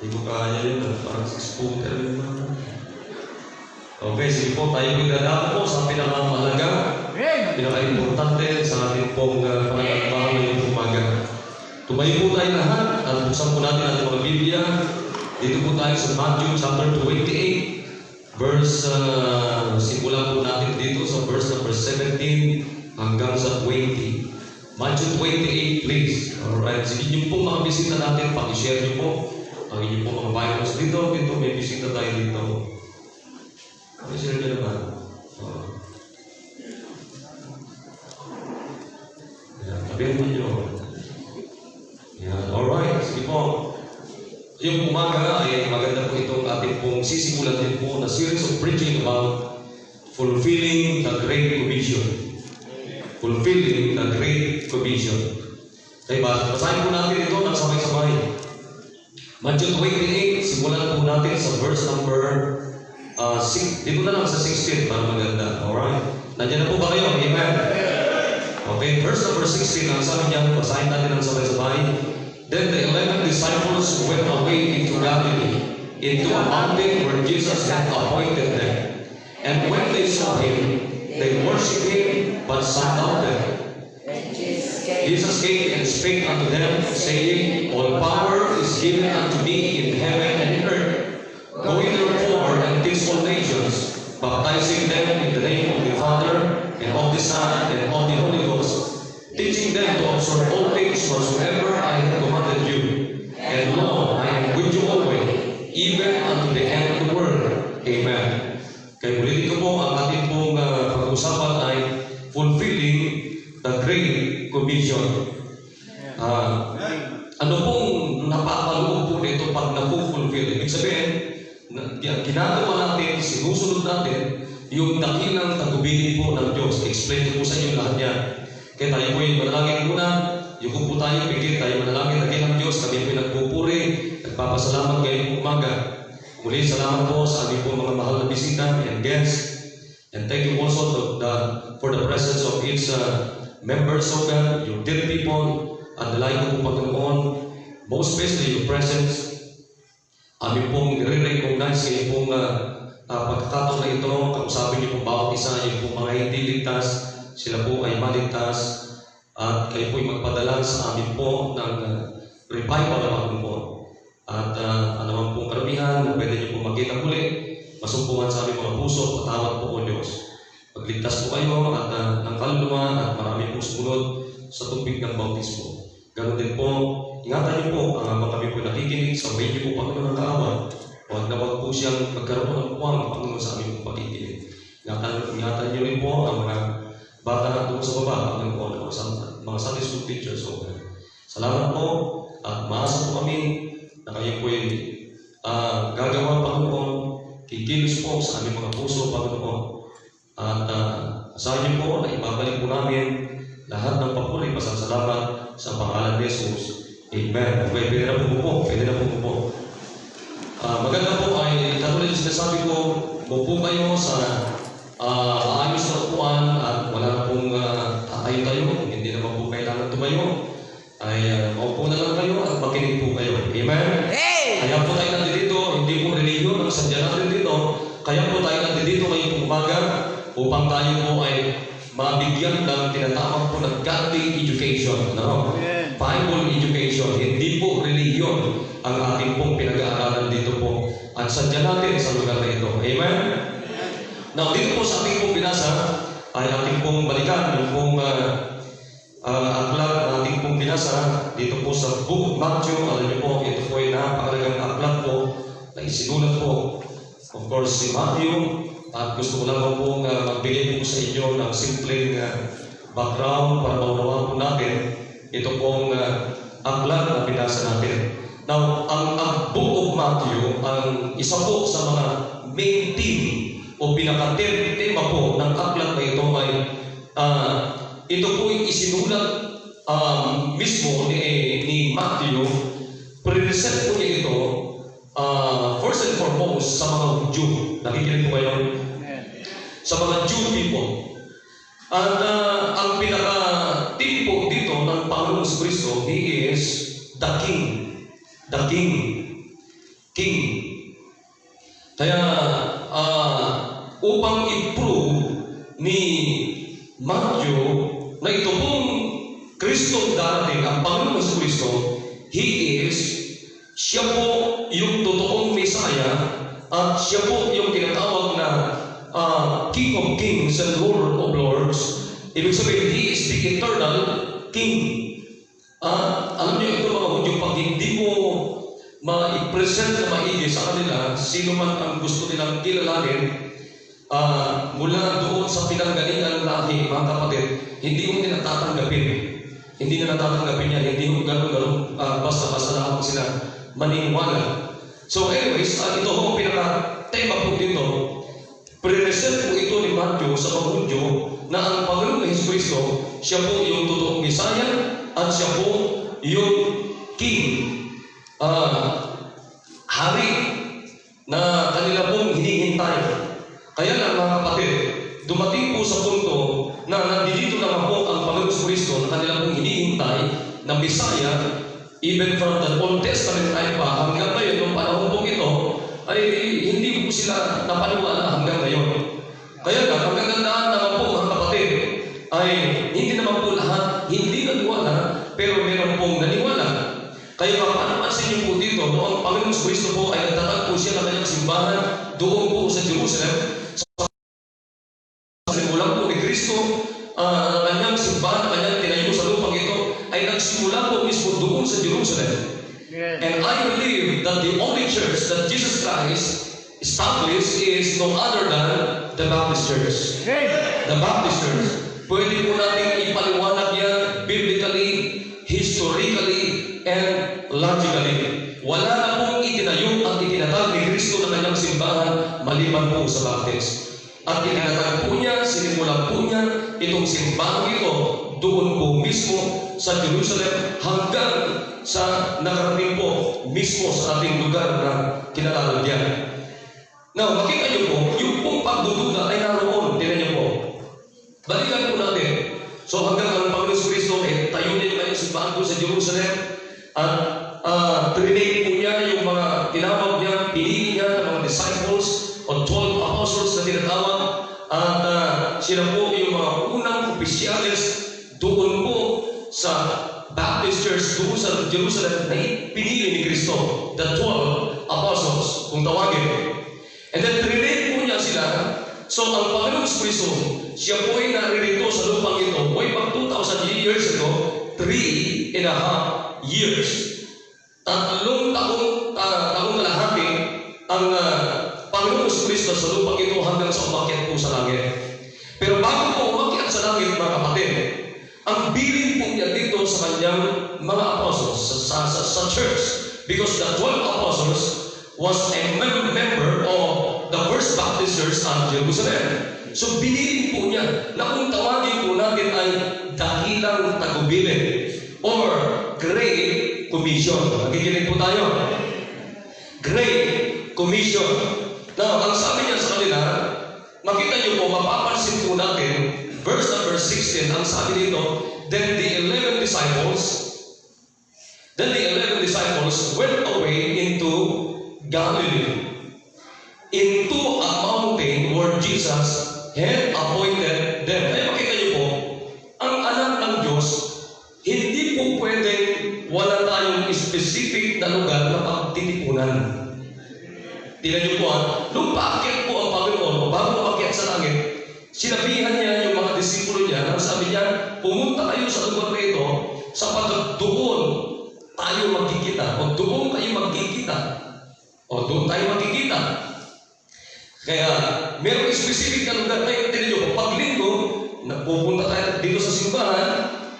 Hindi ko kaya yun, parang 6-footer yun. Okay, sige po, tayo magdadako po sa pinakamahalaga, pinaka-importante sa ating pong panagagbahan ngayong umaga. Tumayo po tayo lahat at buksan po natin ating mga Biblia. Dito po tayo sa Matthew chapter 28, verse, simulan po natin dito sa verse number 17 hanggang sa 20. Matthew 28, please. Alright, sige niyo po mga bisita natin, pag-share niyo po ang inyong po mga Bibles dito. Dito may bisita tayo dito. Pag-share niyo naman. Sabihin mo niyo. Yan, alright, sige po. Yung umaga ay maganda po itong ating pong sisimulan din po na series of preaching about fulfilling the Great Commission. Fulfilling the Great Commission. Kaya basahin po natin ito ng sabay-sabay. Matthew 28, simulan po natin sa verse number 6. Dito na lang sa 16 para maganda. Alright? Nandiyan na po ba kayo? Amen? Okay, verse number 16, ang sabi niya, basahin natin ng sabay-sabay. Then the 11 disciples went away into Galilee, into a mountain where Jesus had appointed them. And when they saw him, they worshipped him, but some doubted. Jesus came and spake unto them, saying, All power is given unto me in heaven and in earth. Go ye therefore and teach all nations, baptizing them in the name of the Father, and of the Son, and of the Holy Ghost, teaching them to observe all things whatsoever I have commanded you. And lo, I am with you always, even unto the end of the world. Amen. Kaya ulitin ko po, ang ating pong pag-usapan ay fulfilling the Great Commission. Ano pong napapaloob po nito pag na-fulfill? Ibig sabihin, ginagawa natin, sinusunod natin, yung dakilang tagubilin po ng Diyos. Explain ko po sa inyo lahat yan. Kaya tayo po yung manalangin muna, yung po tayo, bigyan tayo manalangin, dakilang Diyos, kami po nagpupuri, nagpapasalamat ngayong umaga. Muli, salamat po sa aming po mga mahal na bisita and guests. And thank you also for the presence of each members of God, your dear people, at the life po Panginoon, most especially your presence. Aming pong nire-recognize kayo pong pagkakataon na ito, kausapin niyo po bawat isa, yung pong mga hindi ligtas, sila po ay maligtas, at kayo po ay magpadala sa amin po ng revival na Panginoon. At anuman pong karamihan na pwede niyo po makita muli, masumpungan sa aming mga puso, patawad po o Diyos. Pagligtas po kayo at ng kaluluwa at marami pong sumunod sa tubig ng bautismo. Ganon din po, ingatan niyo po ang kami po nakikinig sa way niyo po Panginoon ng kaawan. Huwag na wag po siyang magkaroon ng puwang Panginoon sa aming pakikinig. Ingatan niyo rin po ang mga bata doon sa baba, Panginoon, mga Sunday school teachers. So, salamat po at maasa po kami na kayo po ay gagawa Panginoon, kikilos po sa aming mga puso Panginoon. At asahan niyo po na ibabalik po namin lahat ng papuri, pasasalamat sa pangalan ni Jesus. Amen. Okay, pwede na po. Maganda po ay katulad yung sinasabi ko, po kayo sa ayos na upuan at wala na pong tatayo tayo. Hindi naman po kailangan tumayo. Ay maupo na lang kayo at makinig po kayo. Amen? Hey! Kaya po tayo nandito, hindi po religion ang sadya natin dito. Kaya po tayo nandito ngayong umaga upang tayo po ay mabigyan ng tinatawag po ng godly education. No? Bible education. Hindi po religion ang ating pong pinag-aaralan dito po. At sadya natin sa lugar na ito. Amen? Now, dito po sa ating pong binasa ay ating pong balikan yung pong aklat na ating pong binasa dito po sa Book of Matthew. Alam niyo po, ito po ay napakalagang aklat po na isinulat po. Of course, si Matthew. At gusto ko lang po magbigay po sa inyo ng simpleng background para maunawaan po natin ito pong aklat na binasa natin. Now, ang Book of Matthew, ang isa po sa mga main theme o pinaka-tema po ng aklat na ito ay ito po ay isinulat mismo ni Matthew. Pre-reset po niya ito first and foremost sa mga Jew. Nakikinig po kayo? Sa mga Jew people. At ang pinaka-theme po dito ng Panginoon Kristo, He is the King. The King. king. Kaya upang i-prove ni Matthew na ito pong Kristong darating, ang Panginoong Kristo, siya po yung totoong Messiah at siya po yung tinatawag na King of Kings and Lord of Lords. Ibig sabihin, He is the eternal King. Alam niyo ito mga Hudyo, pag hindi mo ma-present na maigi sa kanila, sino man ang gusto nilang kilalanin, mula doon sa pinanggalingan lahi, mga kapatid, hindi mo nila tatanggapin. Hindi nila tatanggapin yan. Hindi mo ganun basta-basta lang sila maniniwala. So anyways, ito ho ang pinaka-tema po dito. Pre-present po ito ni Matthew sa mga Hudyo na ang Panginoong Jesucristo, siya po yung totoong Messiah at siya po yung King, hari na kanila pong hinihintay. Kaya lang mga kapatid, dumating po sa punto na nandito naman po ang Panginoong Jesucristo na kanila pong hinihintay na Messiah, even from the Old Testament time pa, hanggang ngayon, nung panahon po ito, ay hindi po sila napaniwala hanggang ngayon. Kaya nga, ang kagandaan naman po mga kapatid, ay hindi naman po lahat hindi naniwala, pero meron pong naniwala. Kaya mapapansin niyo po dito, noong ang Panginoong Jesucristo po ay nagtatag po siya ng kanyang simbahan doon po sa Jerusalem. Sa simulan po ni Kristo, kanyang simbahan, kanyang tinayo sa lupang ito, ay nagsimula po mismo doon sa Jerusalem. And I believe that the only church that Jesus Christ established is no other than the Baptist Church. The Baptist Church. Pwede po natin ipaliwanag yan biblically, historically, and logically. Wala na pong itinayo at itinatag ni Kristo na kanyang simbahan maliban po sa Baptist. At itinatag po niya, sinimulan po niya itong simbahan ito doon po mismo sa Jerusalem hanggang sa nakarating po mismo sa ating lugar na kinalaman niya. Now, makita niyo po, yung pong pagdududa ay naroon. Tingnan niyo po. Balikan po natin. So hanggang ang Panginoon Kristo, tayo niya yung kanyang simbahan doon sa Jerusalem at trinate po niya yung mga tinawag niya, pinili niya ng mga disciples o 12 apostles na tinatawag at sila po yung mga unang opisyalis doon po sa Baptist Church doon sa Jerusalem na pinili ni Kristo, the 12 apostles, kung tawagin. And then trinate po niya sila. So ang Panginoong Kristo, siya po ay naririto sa lupang ito way back 2,000 years ago, 3.5 years. Tatlong taong kalahati ang Panginoong Kristo sa lupang ito hanggang sa umakyat po sa langit. Pero bago po umakyat sa langit, mga kapatid, ang bilin po niya dito sa kanyang mga apostles sa church, because the 12 apostles was a member of the First Baptist Church at Jerusalem. So binilin po niya na kung tawagin po natin ay dakilang tagubilin or Great Commission. Nakikinig po tayo. Great Commission. Now, ang sabi niya sa kanila, makita niyo po, mapapansin po natin, verse number 16, ang sabi dito, then the 11 disciples went away into Galilee, into a mountain where Jesus had appointed them. Ay, makita niyo po, ang anak ng Diyos, hindi po pwedeng wala tayong specific na lugar na pagtitipunan. Tingnan niyo po, nung paakyat po ang Panginoon, bago paakyat sa langit, sinabihan niya yung mga disipulo niya, ang sabi niya, pumunta kayo sa lugar na ito, sapagkat doon tayo magkikita, o doon kayo magkikita, o doon tayo magkikita. Kaya, merong specific na lugar tayo, tingnan niyo, pag linggo, pupunta tayo dito sa simbahan,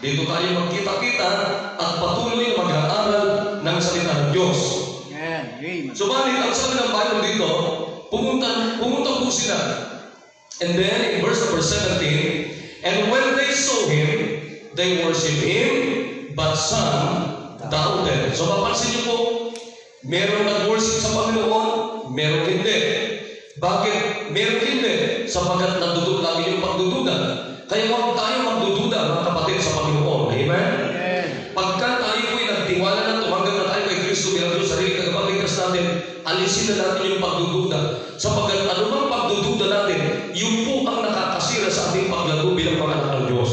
dito tayo magkita-kita, at patuloy na mag-aaral ng salita ng Diyos. Subalit, ang sabi ng Bible dito, pumunta po sila. And then, in verse number 17, and when they saw him, they worshiped him, but some doubted. So, mapansin niyo po, meron nag-worship sa Panginoon, meron hindi. Bakit meron hindi? Sapagkat nagdududa lagi yung pagdududa. Kaya huwag tayo magdududa, mga kapatid, sa Panginoon. Amen? Pagka tayo po'y nagtiwala na tumanggap na tayo kay Kristo bilang Diyos, sarili tagapagligtas natin, alisin na natin yung pagdududa. Sapagkat anumang pagdududa natin, yun po ang nakakasira sa ating paglago bilang mga anak ng Diyos.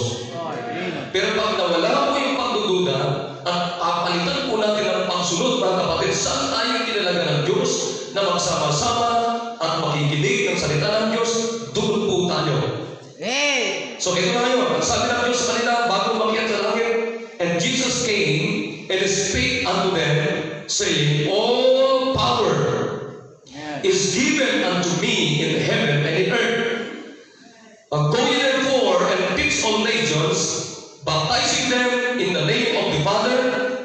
Pero pag nawala po yung pagdududa at papalitan po natin ang pagsunod, mga kapatid, saan tayo kinalaga ng Diyos na magsama-sama at makikinig ng salita ng Diyos, doon po tayo. So ito na ngayon, ang sabi ng Diyos sa kanila, bago umakyat sa langit, and Jesus came and spake unto them, saying, all power is given unto me in heaven and in earth. Go ye therefore and teach all nations, baptizing them in the name of the Father,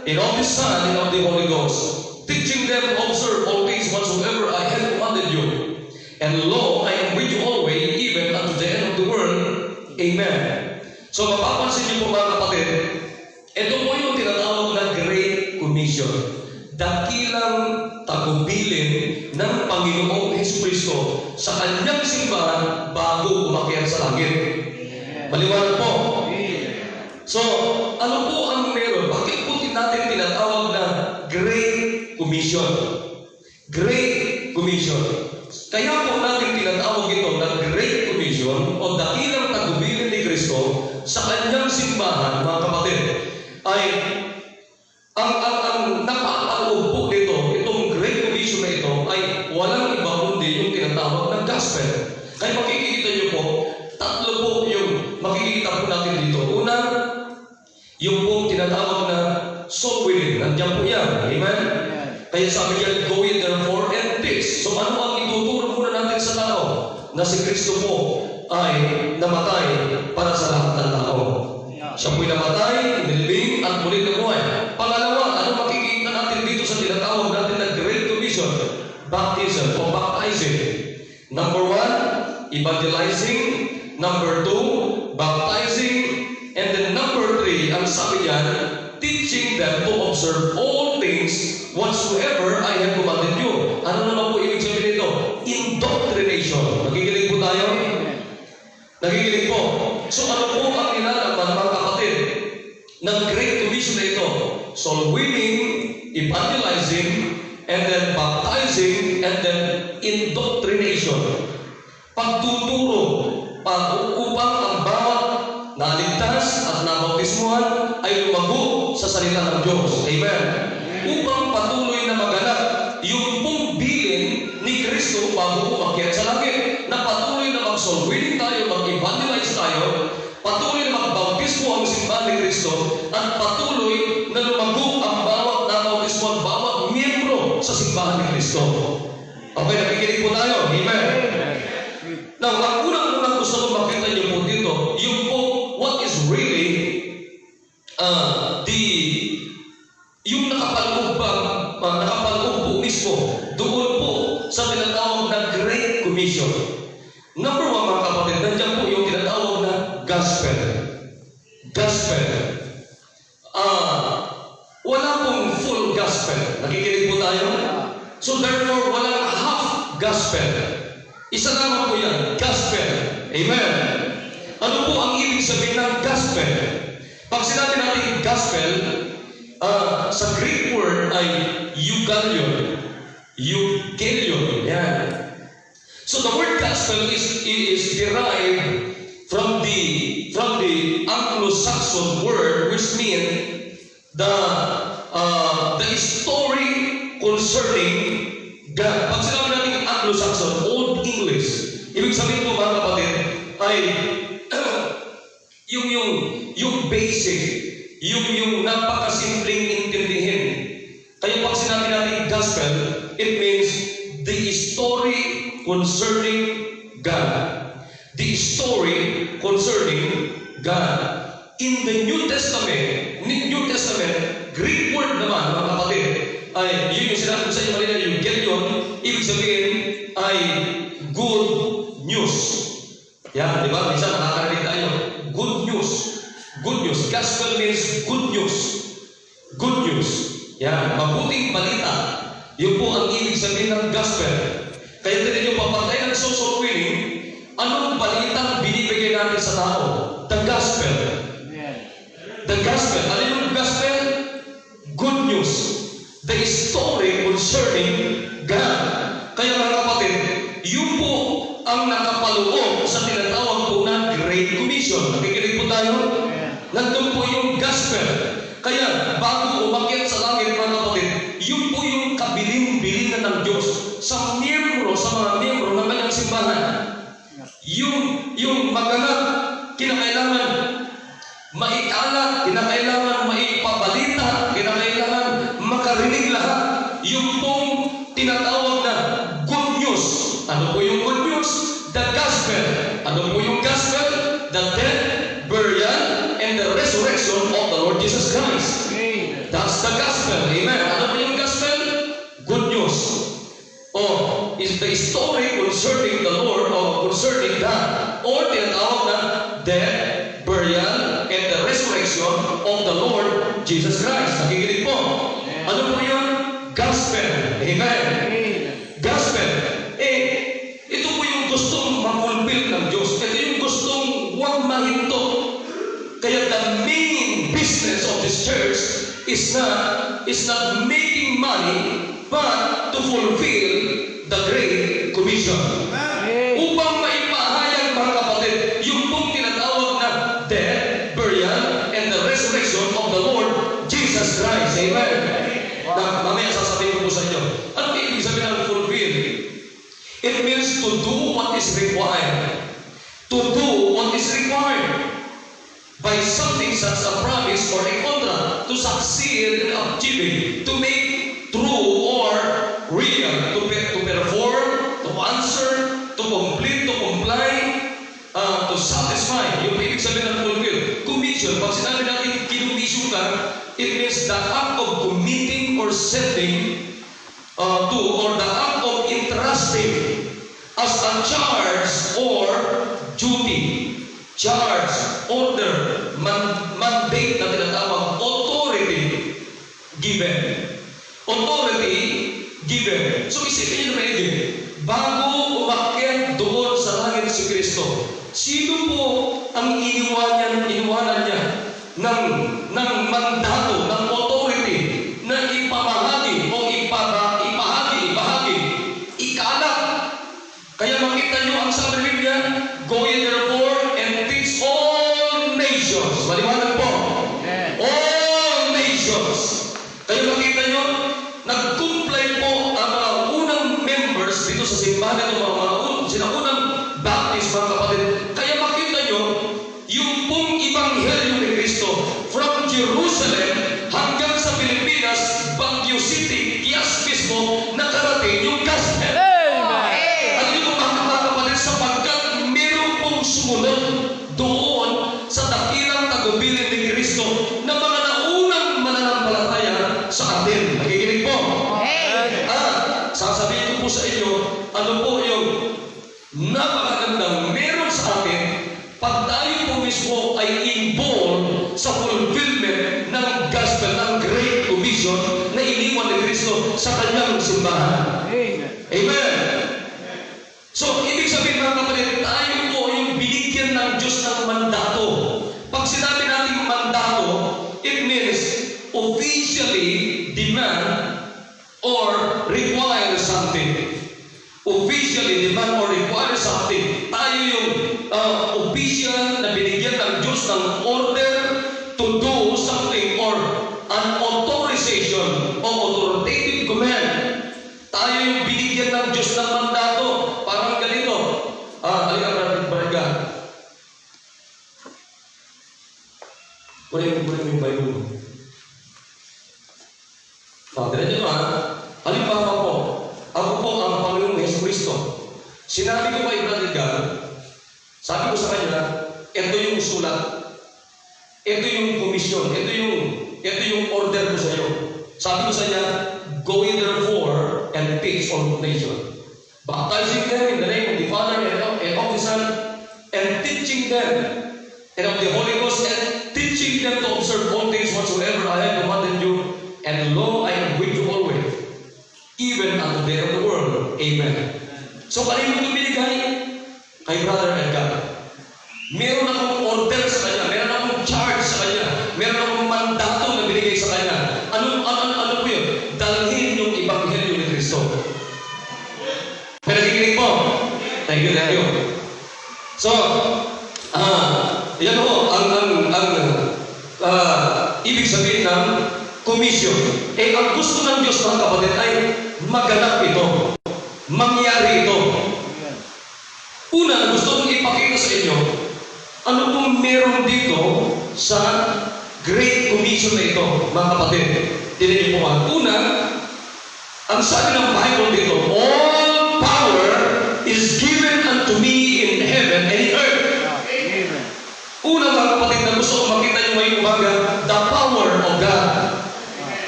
and of the Son, and of the Holy Ghost, teaching them to observe all things whatsoever I have commanded you. And lo, I am with you always, even unto the end of the world. Amen. So mapapansin niyo po mga kapatid, ito po yung tinatawag na Great Commission. Dakilang tagubilin ng Panginoong Jesucristo sa kanyang simbahan bago umakyat sa langit. Maliwanag po. So, ano po ang meron? Bakit po natin tinatawag na Great Commission? Great Commission. Kaya po natin tinatawag ito na Great Commission o dakilang tagubilin ni Kristo sa kanyang simbahan, mga kapatid, ay ang napapaloob po dito, itong Great Commission na ito ay walang iba kundi yung tinatawag na gospel. Kaya makikita nyo po, tatlo po yung makikita po natin dito. Una, yung po tinatawag na soul winning. Nandiyan po yan. Amen? Kaya sabi niya, go ye therefore and teach. So ano ang ituturo muna natin sa tao? Na si Kristo po ay namatay para sa lahat ng tao. Siya po'y namatay, inilibing, at muli nabuhay. Pangalawa, ano makikita natin dito sa tinatawag natin na Great Commission? Baptism o baptizing. Number 1, evangelizing. Number 2, baptizing. And then number 3, ang sabi niya, teaching them to observe all things whatsoever I have commanded you. Ano naman po ibig sabihin nito? Indoctrination. Nakikinig po tayo? Nakikinig po. So ano po ang nilalakban, mga kapatid, ng Great Commission na ito? Soul winning, evangelizing, and then baptizing, and then indoctrination. Pagtuturo upang ang bawat naligtas at nabautismuhan ay lumago sa salita ng Diyos. Amen. Upang patuloy na maganap yung pong bilin ni Kristo bago umakyat sa langit, na patuloy na mag-soul winning tayo, mag-evangelize tayo, patuloy na magbautismo ang simbahan ni Kristo, at patuloy na lumago ang bawat nabautismo at bawat miyembro sa simbahan ni Kristo. Okay, nakikinig po tayo. Amen. Now, ang unang gusto ko makita niyo po dito, yung po, what is really yung nakapaloob po mismo doon po sa tinatawag na Great Commission. Number 1, mga kapatid, nandiyan po yung tinatawag na gospel. Gospel. Wala pong full gospel. Nakikinig po tayo? So therefore, walang half gospel. Isa naman po yan, gospel. Amen. Ano po ang ibig sabihin ng gospel? Pag sinabi natin gospel, sa Greek word ay euangelion. Euangelion. Yan. So the word gospel is derived from the Anglo-Saxon word, which means the story concerning God. Pag sinabi natin Anglo-Saxon, Old English, ibig sabihin po, mga kapatid, ay yung basic, yung napakasimpleng intindihin. Kaya pag sinabi natin gospel, it means the story concerning God. The story concerning God. In the New Testament, Greek word naman, mga kapatid, ay yun yung sinabi sa inyo kanina, yung euangelion, ibig sabihin ay good news. Yan, di ba? Minsan nakakarinig tayo. Good news. Good news. Gospel means good news. Good news. Yan, mabuting balita. Yun po ang ibig sabihin ng gospel. Kaya din yung papatay ng soul winning, anong balitang binibigay natin sa tao? The gospel. The gospel. Ano yung gospel? Good news. The story concerning God. Kaya mga kapatid, yun po ang nakapaloob sa tinatawag po na Great Commission. Nakikinig po tayo? Nandun po yung gospel. Kaya bago umakyat sa langit mga kapatid, yun po yung kabilin-bilinan ng Diyos sa mga miyembro ng kanyang simbahan. Yung maganap, kinakailangan maikalat, kinakailangan maipabalita, kinakailangan makarinig lahat. Yung pong tinatawag na good news. Ano po yung good news? The gospel. Ano po yung gospel? The death, burial, and the resurrection of the Lord Jesus Christ. That's the gospel. Amen. Ano po yung gospel? Good news. Oh, is the story concerning the Lord or concerning that, or tinatawag na death, burial, and the resurrection of the Lord Jesus Christ. Nakikinig po. Ano po yun? Gospel. Amen. Gospel. Ito po yung gustong mapulpil ng Diyos. Ito yung gustong huwag mahinto. Kaya the main business of this church is not making money, but to fulfill the Great Commission. Upang maipahayag mga kapatid, yung pong tinatawag na death, burial, and the resurrection of the Lord Jesus Christ. Amen. Mamaya sasabihin ko po sa inyo. Ano ibig sabihin ng fulfill? It means to do what is required. To do what is required by something such as a promise or a contract, to succeed in achieving, to make true or real, to perform, to answer, to complete, to comply, to satisfy. Yung ibig sabihin ng fulfill. Commission, pag sinabi natin kinumission ka, it means the act of committing or sending to, or the act of entrusting as a charge or duty. Charge, order, mandate na tinatawag, authority given. Authority given. So isipin nyo na ito, bago umakyat doon sa langit si Kristo, sino po ang iniwanan niya ng mandato, ng authority na ipamahagi o ibahagi, ikalat. Kaya makita nyo ang sa Biblia, go ye therefore and teach all nations. Maliwanag po. All nations. Kaya makita nyo, nag-comply po ang mga unang members dito sa simbahan ito, mga unang Baptist, mga kapatid. Kaya makita nyo, yung pong Ebanghelyo ni Kristo, from Jerusalem hanggang sa Pilipinas, Baguio City, Kias mismo, nakarating yung gospel. At yung mga kapatid, sapagkat meron pong sumunod doon sa dakilang tagubilin ni Kristo na mga naunang mananampalataya sa atin. Nakikinig po? Sasabihin ko po sa inyo, ano po yung napakagandang meron sa atin pag tayo po mismo ay involved sa fulfillment ng gospel, ng Great Commission na iniwan ni Kristo sa kanyang simbahan. Amen. So, ibig sabihin mga kapatid, tayo po yung binigyan ng Diyos ng mandato. Pag sinabi natin mandato, it means officially demand or require something. Officially demand or require something. Tayo yung official na binigyan ng Diyos ng order to do something or an authorization o authoritative command. Tayo yung binigyan ng Diyos ng mandato. Parang ganito. Halika, Barangga. Kunin mo yung Bible mo. Diretso nyo halimbawa po, ako po ang Panginoong Jesucristo. Sinabi ko kay Brother God, sabi ko sa kanya, ito yung sulat, ito yung komisyon, ito yung order ko sa iyo. Sabi ko sa kanya, go ye therefore and teach all nations, baptizing them in the name of the Father and of the Son, and teaching them, and of the Holy Ghost, and teaching them to observe all things whatsoever I have commanded you, and lo, I am with you always, even unto the end of the world. Amen. So, kanino ko binigay? Kay Brother Edgar. Meron akong order sa kanya, meron akong charge sa kanya, meron akong mandato na binigay sa kanya. Ano po yun? Dalhin yung Ebanghelyo ni Kristo. Thank you, thank you. So, yan ho, ibig sabihin ng commission. Ang gusto ng Diyos, mga kapatid, ay maganap ito. Mangyari ito. Una, gusto kong ipakita sa inyo, ano pong meron dito sa Great Commission na ito, mga kapatid. Tinan niyo po. Una, ang sabi ng Bible dito, all power is given unto me in heaven and in earth. Una, mga kapatid, na gusto kong makita niyo ngayong umaga, the power of God.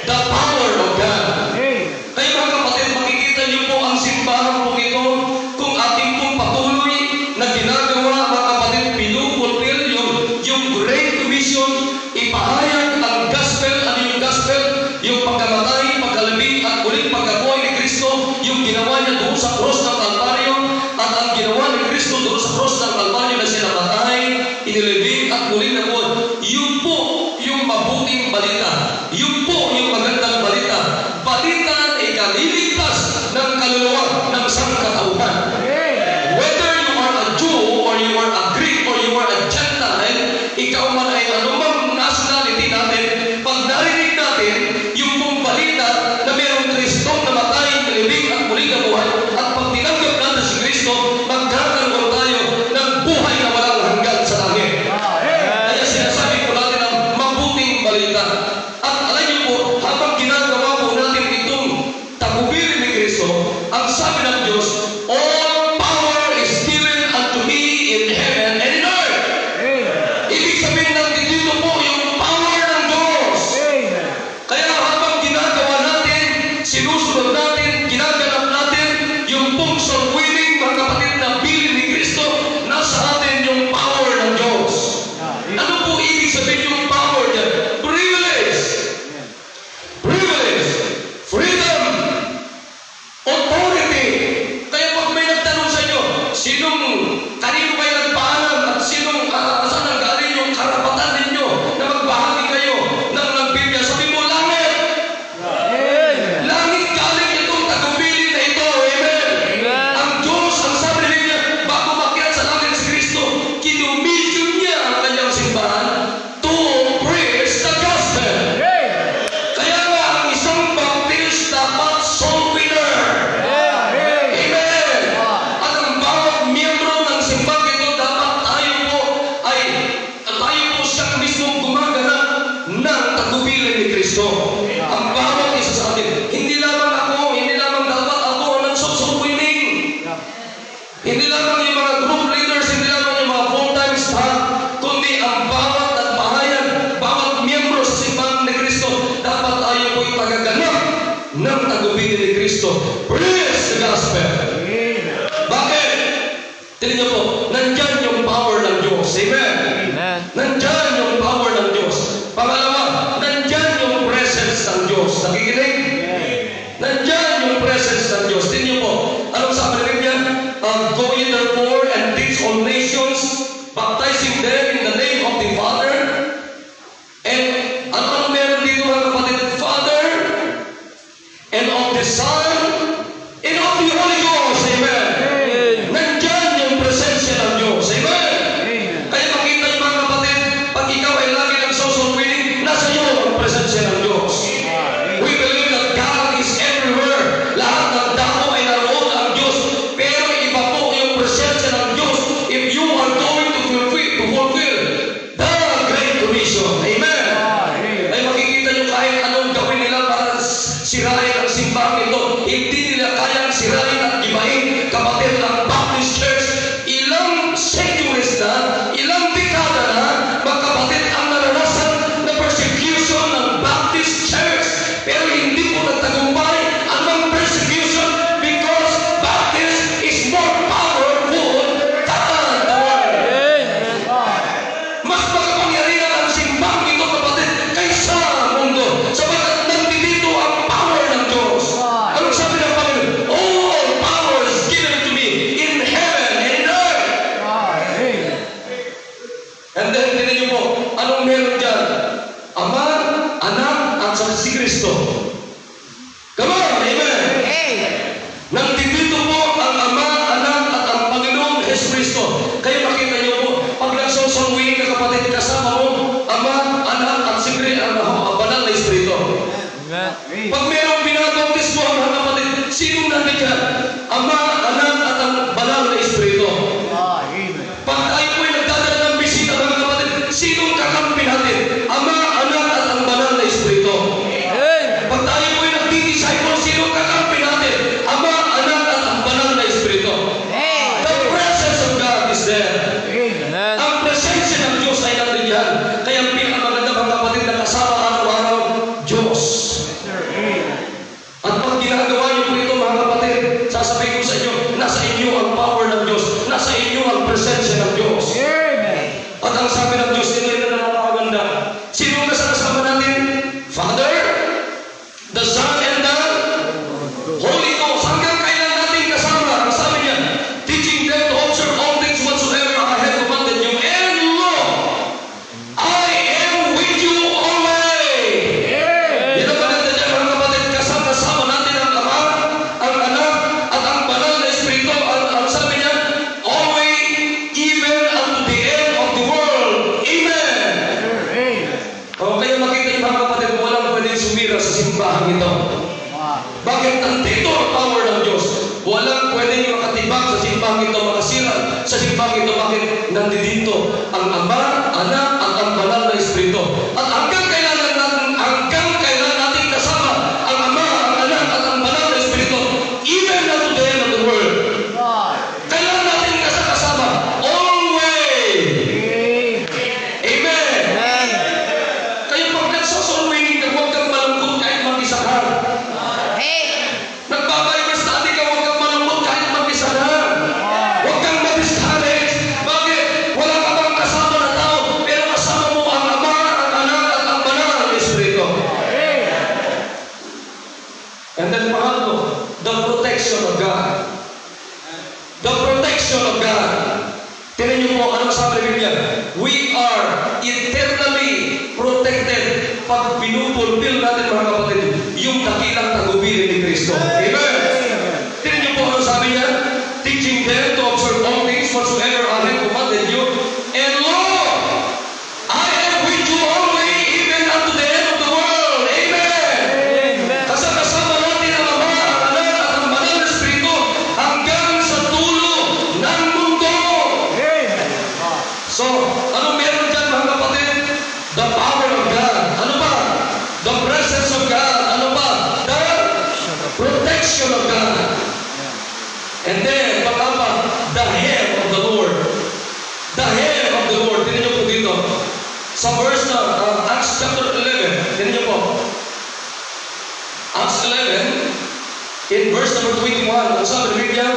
The power of God. Kaya mga kapatid, makikita niyo po ang simbahan po ito kung ating pong patuloy na ginagawa, mga kapatid, pinupulpil yung Great Commission, ipahayag ang gospel. Ano yung gospel? Yung pagkamatay, pagkalibing, at ulit pagkabuhay ni Kristo, yung ginawa niya doon sa cross ng Kalbaryo, at ang ginawa ni Kristo doon sa cross ng Kalbaryo na sinamatay, inilibing, at muli na buwan. Yun po yung mabuting balita. Yun po yung magandang balita. Balita na ikaliligtas ng kaluluwa ng sangkatauhan. Whether you are a Jew, or you are a Greek, or you are a Gentile, ikaw man ay anumang nationality natin, pag narinig natin yung pong balita na mayroong Kristong namatay, nilibing, at muli na buhay, at pag tinanggap natin si Kristo, magkakaroon tayo ng buhay na walang hanggan sa langit. Kaya sinasabi ko natin ang mabuting balita. At alam niyo po, habang ginagawa po natin itong tagubilin ni Kristo, ang sabi ng Diyos, all power is given unto me in heaven and in earth. Ibig sabihin natin dito po yung power ng Diyos. Kaya habang ginagawa natin, sinusunod natin, ginaganap natin yung pong soul winning, mga kapatid, na bilin ni Kristo, nasa atin yung power ng Diyos. Ano po ibig sabihin yung power niya? Privilege. Privilege. Freedom. Authority. Kaya pag may nagtanong sa inyo, kanino kayo nagpaalam at saan ang galing yung karapatan ninyo na magbahagi kayo ng Biblia, sabi mo, langit. Langit galing itong tagubilin na ito. Amen. Ang Diyos, ang sabi ni Biblia, bago makiat sa langit si Kristo, kinumission niya ang kanyang simbahan to preach the gospel. Kaya nga, ang isang baptist dapat soul winner. Amen. At ang bawat miyembro ng simbahan ito, dapat tayo po siyang mismong gumaganap ng tagubilin ni Kristo. Ang bawat isa sa atin. Hindi lamang dapat ako ang nagsosoul winning. Hindi lamang yung mga group leaders, hindi lamang yung mga full-time staff, kundi ang bawat nagpahayag, bawat miyembro sa simbahan ni Kristo, dapat tayo po'y tagaganap ng tagubilin ni Kristo. Preach the gospel. Bakit? Tingnan niyo po, nandyan yung power ng Diyos. Amen. Nandyan yung power ng Diyos. Pangalawa, nandyan yung presence ng Diyos. Nakikinig? Nandyan yung presence ng Diyos. Tingnan niyo po, anong sabi ng Biblia? Go ye therefore and teach all nations, baptizing them in the name of the Father. And ano meron dito, mga kapatid? Father, and of the Son, and of the Holy Ghost. Amen. Nandyan yung presensya ng Diyos. Amen. Kaya makita niyo, mga kapatid, pag ikaw ay lagi nagsosoul winning, nasa iyo ang presensya ng Diyos. We believe that God is everywhere. Lahat ng tao ay naroon ang Diyos. Pero iba po yung presensya ng Diyos if you are going to fulfill the Great Commission. Amen. Ay makikita nyo kahit anong gawin nila para sirain ang simbahan ito, hindi nila kayang sirain at gibahin, kapatid, ang Baptist Church. Ilang centuries na, ilang dekada na, mga kapatid, ang naranasan na persecution ng Baptist Church. Pero hindi po nagtagumpay ang persecution because Baptist is more powerful than the world. Mas makapangyarihan ang simbahan ito, kapatid, kaysa ang mundo. Sabagat nandito ang power ng Diyos. natin dyan? Ama, Anak, at ang Banal na Espiritu. Pag tayo po'y nagdadala ng bisita, mga kapatid, sinong kakampi natin? Ama, Anak, at ang Banal na Espiritu. Pag tayo po'y nagdi-disciple, sinong kakampi natin? Ama, Anak, at ang Banal na Espiritu. The presence of God is there. Ang presensya ng Diyos ay nandun yan. Kaya ang pinakamaganda, mga kapatid, na kasama araw-araw, Diyos. At pag ginagawa niyo po ito, mga kapatid, sasabihin ko sa inyo, nasa inyo ang power ng Diyos. Nasa inyo ang presensya ng Diyos. At ang sabi ng Diyos, ito yung napakaganda. Sino ang kasama natin? Father, the Son, and the Holy Ghost. Hanggang kailan natin kasama? Ang sabi niya, teaching them to observe all things whatsoever I have commanded you. And lo, I am with you always. Yan ang maganda niya, mga kapatid. Kasama natin ang Ama, ang Anak, at ang Banal na Espiritu. Ang sabi niya, always, even unto the end of the world. Amen. O, kaya makita niyo, mga kapatid, walang pwedeng sumira sa simbahan ito. Bakit nandito ang power ng Diyos? Walang pwedeng makatibak sa simbahan ito, makasira sa simbahan ito. Bakit nandito ang Ama, Anak, at ang Banal na Espiritu? At hanggang kailan natin kasama ang Ama, ang Anak, at ang Banal na Espiritu, even unto the end of the world. Kailan natin kasama? Always. Amen. Kaya pag nagsasalwingin ka, huwag kang malungkot kahit mag-isa ka. Nagbabible study ka, huwag kang malungkot kahit mag-isa ka. Huwag kang ma-discourage. Bakit? Wala ka bang kasama na tao, pero kasama mo ang Ama, ang Anak, at ang Banal na Espiritu. And then pangatlo, the protection of God. The protection of God. Tingnan niyo po, ano sabi ng Biblia? We are eternally protected pag pinupulpil natin, mga kapatid, yung dakilang tagubilin ni Kristo. Amen. Tingnan niyo po, ano sabi niya? Teaching them to observe all things whatsoever I have commanded you. And lo, I am with you always, even unto the end of the world. Amen. Kasama natin ang Ama, ang Anak, at ang Banal na Espiritu hanggang sa dulo ng mundo. So, ano meron dyan, mga kapatid? The power of God. Ano ba? The presence of God. Ano ba? The protection of God. And then, pangalawa, the hand of the Lord. The hand of the Lord. Tingnan niyo po dito. Sa verse na, Acts chapter 11. Tingnan niyo po. Acts 11, in verse number 21, ang sabi ng Biblia,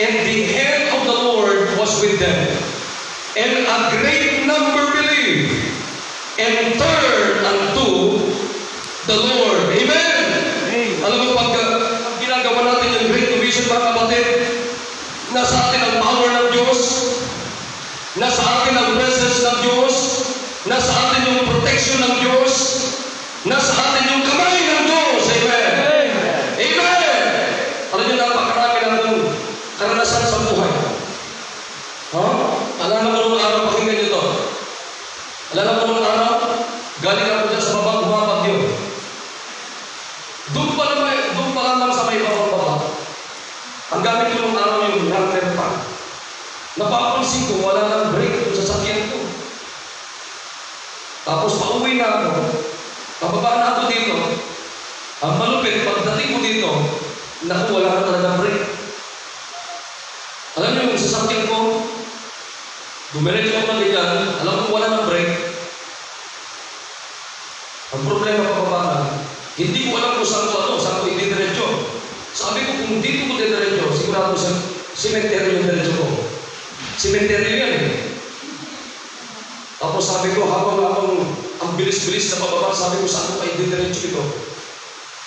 and the hand of the Lord was with them, and a great number believed, and turned unto the Lord. Amen. Alam mo, pag ginagawa natin yung Great Commission, mga kapatid, nasa atin ang power ng Diyos, nasa atin ang presence ng Diyos, nasa atin yung protection ng Diyos, nasa atin yung kamay ng Diyos. Amen. Amen. Alam niyo, napakarami ng karanasan sa buhay. Alala ko nung araw, pakinggan niyo to. Alala ko nung araw, galing ako dyan sa baba, bumabagyo. Doon pa lamang sa may baba. Ang gamit ko nung araw yung runner pa. Napapansin ko, wala nang brake doon sa sakyan ko. Tapos pauwi na ako. Pababa na ako dito. Ang malupit, pagdating ko dito, naku, wala na talagang brake. Alam niyo, yung sasakyan ko, dumiretso ako na dyan, alam ko wala ng brake. Ang problema pababa na, hindi ko alam kung saan ko ididiretso. Sabi ko, kung dito ko didiretso, sigurado sa sementeryo yung diretso ko. Sementeryo yan eh. Tapos sabi ko, habang ang bilis-bilis na pababa, sabi ko, saan ko kayo ididiretso ito?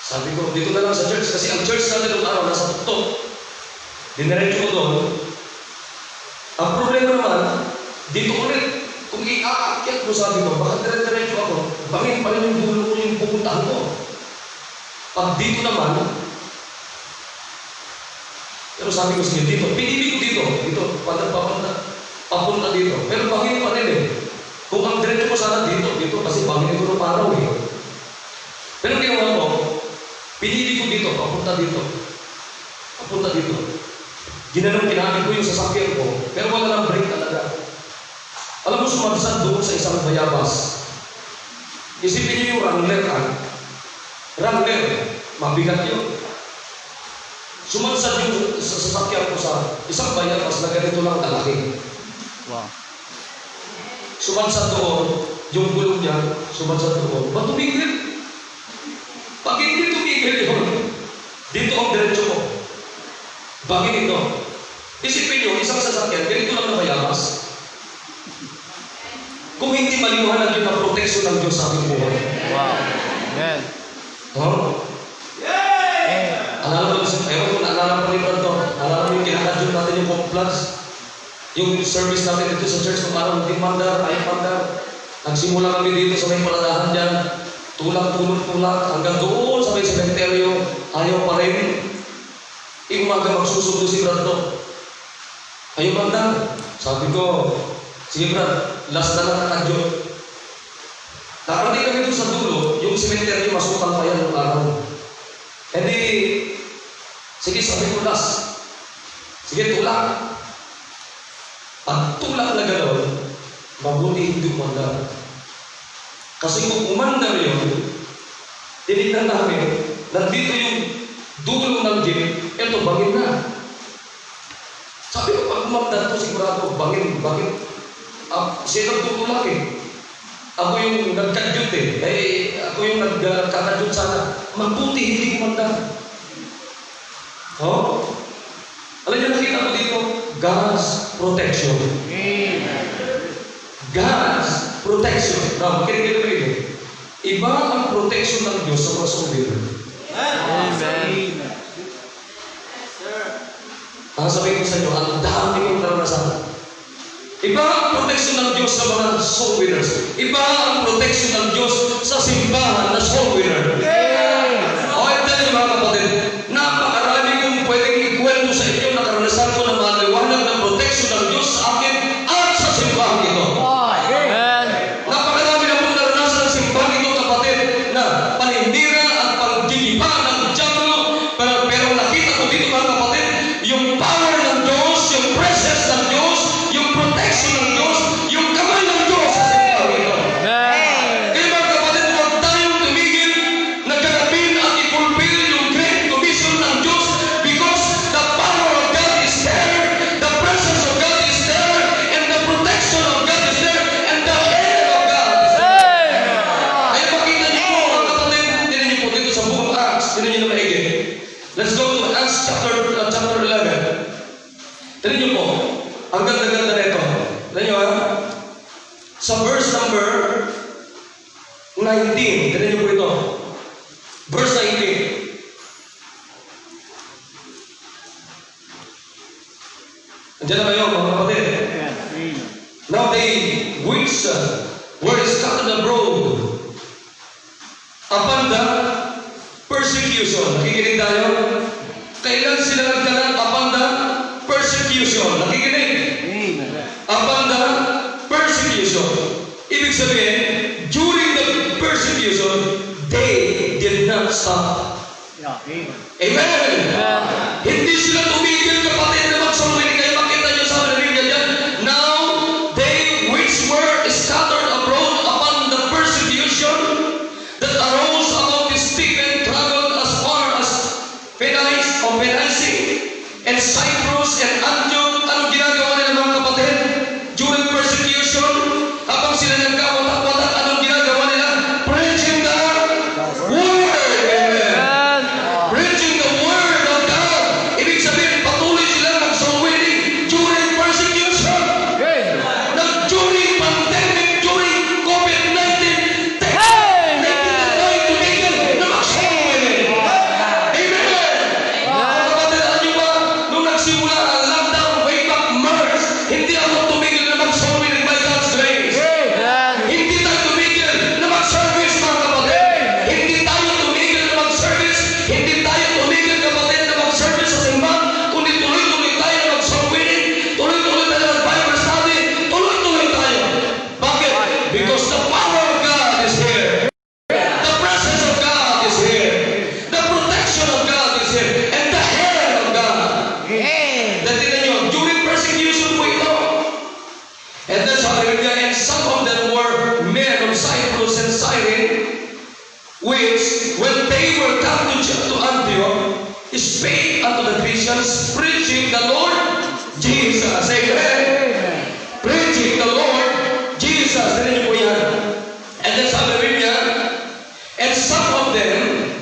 Sabi ko, dito na lang sa church, kasi ang church natin ng araw, nasa tuktok. Diniretso ko doon. Ang problema naman, dito ulit, kung i-aakyat mo, sabi ko, baka dire-diretso ako, bangin pa rin yung dulo ko yung pupuntahan ko. Pag dito naman, pero sabi ko, sige, dito, pinili ko dito, papunta dito. Pero bangin pa rin eh. Kung ang diretso ko sana dito, kasi bangin ito ng paraw eh. Pero ginawa ko, pinili ko dito, papunta dito. Punta dito. Ginanong kinamit ko yung sasakyan ko, pero wala nang brake talaga. Alam mo, sumadsad doon sa isang bayabas. Isipin niyo yung Wrangler, ha? Wrangler, mabigat yun. Sumadsad yung sasakyan ko sa isang bayabas na ganito lang kalaki. Wow. Sumadsad doon, yung gulong niya, sumadsad doon. Ba't tumigil? Pag hindi tumigil yun, dito ang diretso ko. Bakit ito? Isipin nyo, isang sasakyan, ganito lang na bayabas. Kung hindi maliwanag yun ang proteksyon ng Diyos sa ating buhay. Wow. Amen. Oh? Alala mo, ewan ko, naalala mo ni Brad to. Alala mo yung kinakadyon natin yung Complugs. Yung service natin dito sa church ng araw, hindi mandar, ay mandar. Nagsimula kami dito sa may paladahan dyan. Tulak, hanggang doon sa may sementeryo, ayaw pa rin. Umaga magsusundo si Brad to. Ayaw mandar. Sabi ko, sige Brad, last na lang nakadyon. Nakarating kami doon sa dulo, yung sementeryo, masukan pa yan ng araw. E di, sige, sabi ko last. Sige, tulak. At tulak na gano'n, mabuti hindi umandar. Kasi kung umandar yun, tinignan namin, nandito yung dulo ng jeep, eto, bangin na. Sabi ko, pag umandar to, sigurado, bangin. Siya nagtutulak eh. Ako yung nagkadyot eh. Ako yung nagkakadyot sana. Mabuti, hindi umandar. Oh? Alam niyo, nakita ko dito, God's protection. God's protection. Now, makinig mo ito. Iba ang protection ng Diyos sa mga soldier. Amen. Ang sabihin ko sa inyo, ang dami kong karanasan. Iba ang protection ng Diyos sa mga soul winners. Iba ang protection ng Diyos sa simbahan na soul winner. O, ito yung mga kapatid, napakarami kong pwedeng ikwento sa inyo na karanasan ko na maliwanag ng protection ng Diyos sa akin at sa simbahan ito. Amen. Napakarami na pong naranasan ng simbahan ito, kapatid, na panindira at pagdidiba ng diablo. Pero nakita ko dito, mga kapatid, yung power ng Diyos, yung presence ng Diyos, yung protection ng Diyos, yung kamay ng Diyos sa simbahan ito. Amen. Kaya mga kapatid, huwag tayong tumigil na ganapin at i-fulfill yung great commission ng Diyos because the power of God is there, the presence of God is there, and the protection of God is there, and the hand of God is there. Kaya makita niyo po, mga kapatid, tinan niyo po dito sa buong Acts, tinan niyo na maigi. Let's go to Acts chapter 11. Tinan niyo po, ang ganda-ganda nito. Tinan niyo ha? Sa verse number 19. Tinan niyo po ito. Verse 19. Andiyan na kayo, mga kapatid. Now they which were scattered abroad upon the persecution. Nakikinig tayo? Kailan sila nagkaroon upon the persecution? Nakikinig? Upon the persecution. Ibig sabihin, during the persecution, they did not stop. Amen! Hindi sila tumigil, kapatid, na magsalwin. Kaya makita niyo sa Biblia dyan. Now, they which were scattered abroad upon the persecution that arose about Stephen traveled as far as Phoenicia and Cyprus and Antioch. Anong ginagawa nila, mga kapatid? During persecution, habang sila nagkawatak-watak, anong ginagawa nila? Preaching the word. Amen. Preaching the word of God. Ibig sabihin, patuloy sila mag-soul-winning during persecution. During pandemic, during COVID-19, hindi na tayo tumigil na mag-soul-winning. Amen. Kapatid, alam niyo ba, nung nagsimula ang lockdown, come to Antioch, spake unto the Christians, preaching the Lord Jesus. Amen. Preaching the Lord Jesus. Tignan niyo po yan. And then sabi rin niya, and some of them,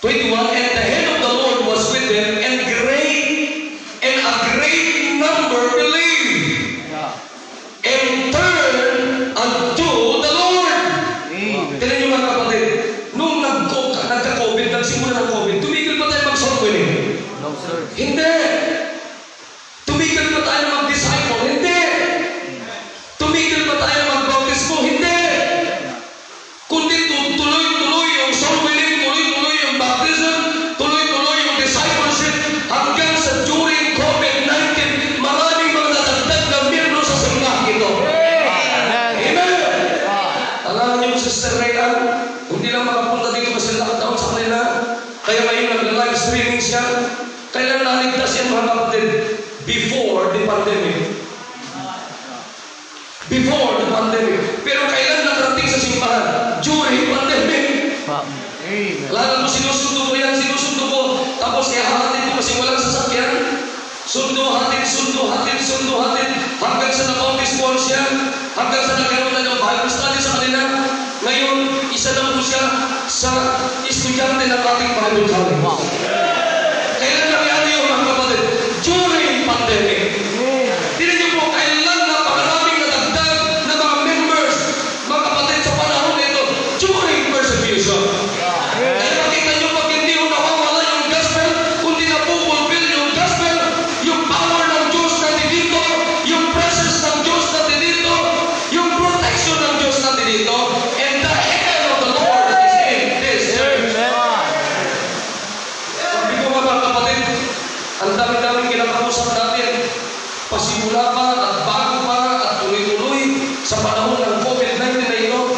21, and the hand of the Lord was with them, and a great number believed, and turned unto the Lord. Tignan niyo mga kapatid, nung nagka-COVID, nagsimula ng COVID, tumigil pa tayo mag-soul winning? No, sir. Hindi. Tumigil pa tayo mag-disciple? Hindi. Tumigil pa tayo mag-bautismo? Hindi. Kundi tuloy-tuloy yung soul winning, tuloy-tuloy yung baptism, tuloy-tuloy yung discipleship, hanggang sa during COVID-19, maraming mga nadagdag na miyembro sa simbahan ito. Amen. Alam niyo, Sister Rayan, hindi lang makapunta dito kasi lockdown sa kanila. Kaya ngayon nag-live streaming siya. Kailan naligtas yan mga kapatid? Before the pandemic. Before the pandemic. Pero kailan nakarating sa simbahan? During pandemic. Amen. Lalo mo sinusundo ko yan, sinusundo ko. Tapos ihahatid ko kasi walang sasakyan. Sundo, hatid. Hanggang sa na-baptismo siya. Hanggang sa nagkaroon na ng Bible study sa kanila. Ngayon, isa na po siya sa estudyante ng ating Bible college. Kailan nangyari yung mga kapatid? During pandemic. Tignan niyo po, kailan napakaraming nadagdag na mga members, mga kapatid, sa panahon nito, during persecution. Kaya makita niyo pag hindi mo nawawala yung gospel, kundi napupulfill yung gospel, yung power ng Diyos natin dito, yung presence ng Diyos natin dito, yung protection ng Diyos natin dito, and the hand of the Lord is in this church. Sabi ko mga kapatid, ang dami-daming kinakausap natin, pasimula pa at bago pa at tuloy-tuloy sa panahon ng COVID-19 na ito.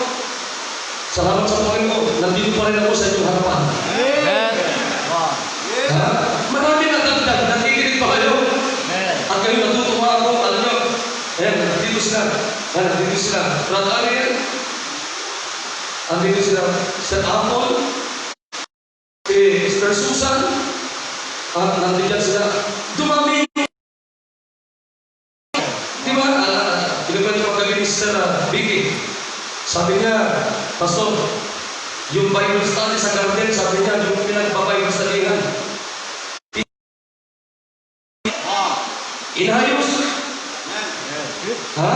Salamat sa Panginoon, nandito pa rin ako sa inyong harapan. Amen. Ha? Marami na dagdag, nakikinig pa kayo. At kayo natutuwa ako, alam nyo, ayan, nandito sila. Brother, ano yan? Andito sila. Sir Apple, Sister Susan, at nandiyan sila. Dumami. Di ba? Pinagpan niyo pagkabi ni Sister Vicky. Sabi niya, Pastor, yung Bible study sa garden, sabi niya, yung pinagpa-Bible studyhan. Inayos. Ha?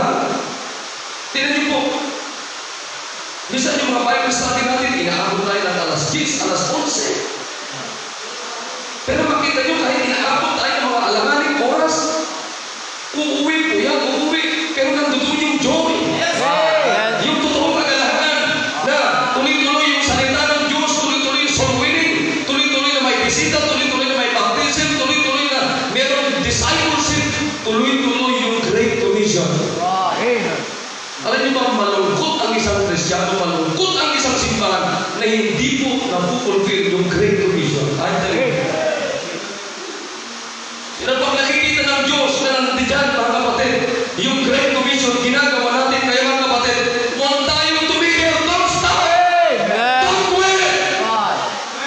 Tignan niyo po. Minsan yung mga Bible study natin, inaabot tayo ng alas 10, alas 11. Pero makita nyo, kahit inaabot tayo ng mga alanganing oras, uuwi po yan, pero nandoon yung joy. Yung totoong kagalahan na tuloy-tuloy yung salita ng Diyos, tuloy-tuloy yung soul winning, tuloy-tuloy na may bisita, tuloy-tuloy na may baptism, tuloy-tuloy na meron discipleship, tuloy-tuloy yung Great Commission. Alam niyo ba, malungkot ang isang Kristyano, malungkot ang isang simbahan na hindi po napupulfill yung Great Commission. Ay, talaga. Pag nakikita ng Diyos na nandiyan, mga kapatid, yung Great Commission, ginagawa natin, kaya mga kapatid, huwag tayong tumigil, don't stop! Don't quit!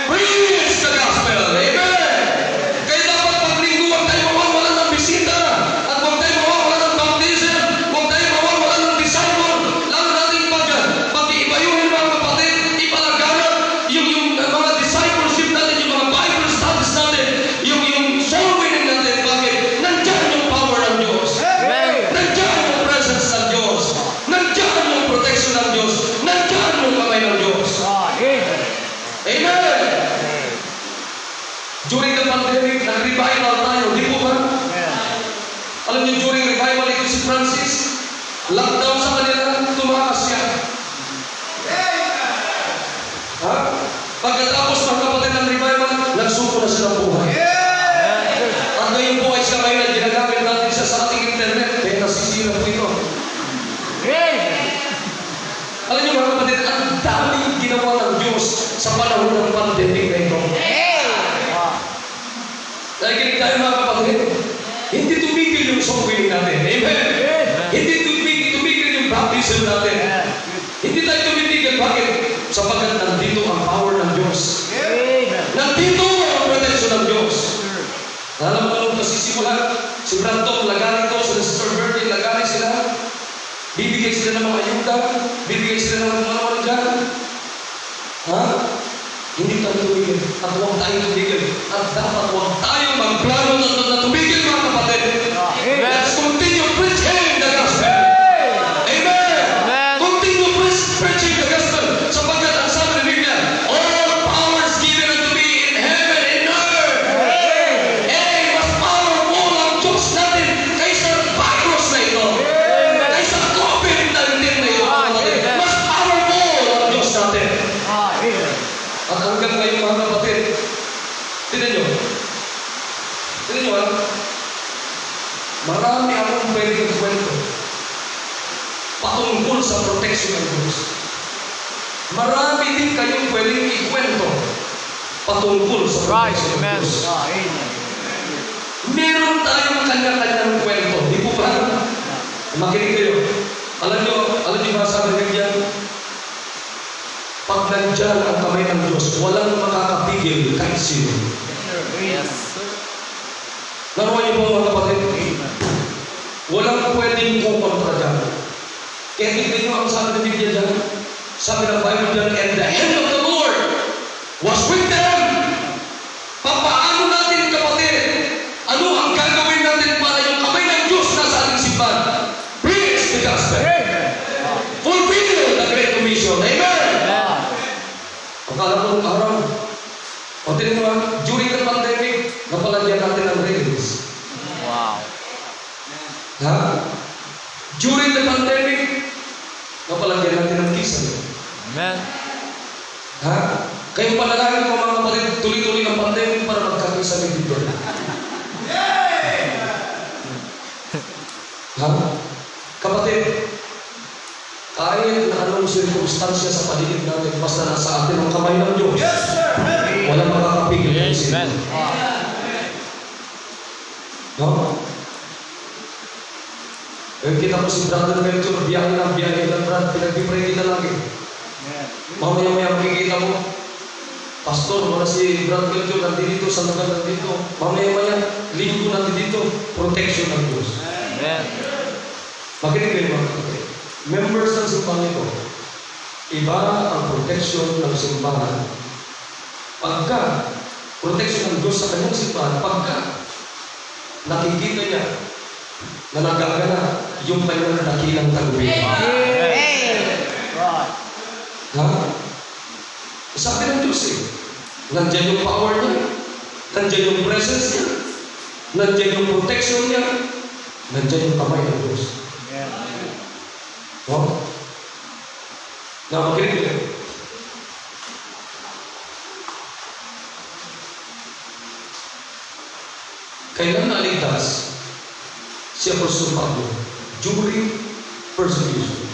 Preach the gospel! Amen! Kaya dapat paglinggo, huwag tayong mawawala ng bisita, at huwag tayong mawawala ng baptism, huwag tayong mawawala ng disciple, lalo natin pag-iibayuhin, mga kapatid, ipalaganap yung mga discipleship natin, yung mga Bible studies natin, yung soul winning natin. Bakit? Nandiyan yung power ng Diyos. Nandiyan yung presence ng Diyos. Nandiyan yung protection ng Diyos. Nandiyan yung kamay ng Diyos. Amen! During the pandemic, nag-revival tayo. Di po ba? Alam niyo, during revival, ito si Francis, lockdown sa kanila, tumakas siya. Ha? Pagkatapos mga kapatid ng revival, nagsuko na siya ng buhay. At ngayon po ay siya ngayon na ginagamit natin siya sa ating internet. Kaya nasisira po ito. Alam niyo mga kapatid, ang daming ginawa ng Diyos sa panahon ng pandemic na ito. Nakikinig tayo mga kapatid, hindi tumigil yung soul winning natin. Amen? Hindi tumigil yung baptism maganda, bibigay sila ng mga dyan. Ha? Hindi tayo tumigil. At huwag tayong tumigil. At dapat huwag tayong magplano na tumigil, mga kapatid. Let's continue preaching the gospel. Amen. Continue preaching the gospel. Sapagkat ang sabi ng Biblia, all power is given unto me in heaven and earth. Mas powerful ang Diyos natin kaysa virus na ito. Kaysa COVID-19 na ito. Mas powerful ang Diyos natin. At hanggang ngayon, mga kapatid, tinan nyo ha, marami akong pwedeng kwento patungkol sa protection ng Diyos. Marami din kayong pwedeng ikwento patungkol sa protection ng Diyos. Meron tayong kanya-kanyang kwento. Di po ba? Makinig kayo. Alam nyo ba sabi ng Biblia? Pag nandyan ang kamay ng Diyos, walang makakapigil kahit sino. Yes, sir. Naruhan niyo po, mga kapatid? Walang pwedeng kukontra dyan. Kaya tignan nyo ang sabi ng Biblia dyan. Sabi ng Bible dyan, and the hand of the Lord was with them. Papaano natin, kapatid? Ano ang gagawin natin para yung kamay ng Diyos nasa ating simbahan? Preach the gospel. Fulfill the Great Commission. Amen. Akala ko nung araw, o tinan mo, during the pandemic, napalagyan natin ang rails. Wow. Ha? During the pandemic, napalagyan natin ang kisame. Amen. Ha? Kayo panalangin ko, mga kapatid, tuloy-tuloy ang pandemic para magkakisame dito. Ha? Kapatid, kahit na anong sirkumstansya sa paligid natin, basta nasa atin ang kamay ng Diyos, walang makakapigil ng sino. Amen. No? Kita ko si Brother Melchor, biyahe ng Brad, pinag-pray kita lagi. Mamaya-maya makikita mo, Pastor, wala si Brad Melchor, nandito sa lugar nandito. Mamaya-maya, linggo natin dito, protection ng Diyos. Amen. Makinig kayo, mga kapatid. Members ng simbahan ito, iba ang protection ng simbahan. Pagka protection ng Diyos sa kanyang simbahan, pagka nakikita niya na nagagana yung kanyang dakilang tagumpay. Ha? Sabi ng Diyos nandyan yung power niya, nandyan yung presence niya, nandyan yung protection niya, nandyan yung kamay ng Diyos. No? Na makinig kayo. Kailan naligtas si Apostol Pablo? During persecution.